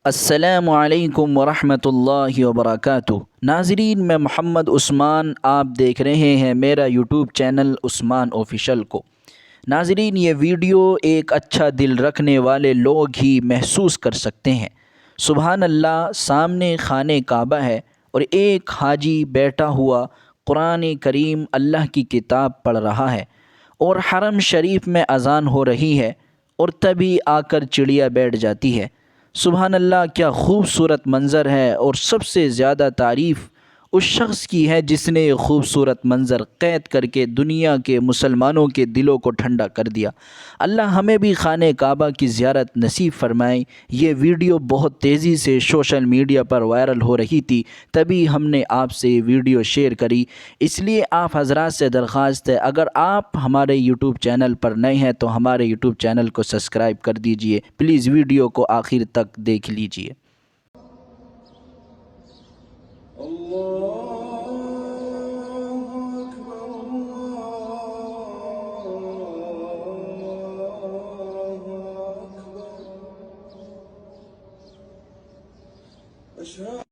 السلام علیکم ورحمۃ اللہ وبرکاتہ۔ ناظرین، میں محمد عثمان، آپ دیکھ رہے ہیں میرا یوٹیوب چینل عثمان آفیشل کو۔ ناظرین، یہ ویڈیو ایک اچھا دل رکھنے والے لوگ ہی محسوس کر سکتے ہیں۔ سبحان اللہ، سامنے خانہ کعبہ ہے اور ایک حاجی بیٹھا ہوا قرآن کریم اللہ کی کتاب پڑھ رہا ہے، اور حرم شریف میں اذان ہو رہی ہے، اور تبھی آ کر چڑیا بیٹھ جاتی ہے۔ سبحان اللہ، کیا خوبصورت منظر ہے، اور سب سے زیادہ تعریف اس شخص کی ہے جس نے یہ خوبصورت منظر قید کر کے دنیا کے مسلمانوں کے دلوں کو ٹھنڈا کر دیا۔ اللہ ہمیں بھی خانہ کعبہ کی زیارت نصیب فرمائے۔ یہ ویڈیو بہت تیزی سے سوشل میڈیا پر وائرل ہو رہی تھی، تبھی ہم نے آپ سے یہ ویڈیو شیئر کری۔ اس لیے آپ حضرات سے درخواست ہے، اگر آپ ہمارے یوٹیوب چینل پر نئے ہیں تو ہمارے یوٹیوب چینل کو سبسکرائب کر دیجئے۔ پلیز ویڈیو کو آخر تک دیکھ لیجئے۔ أشهد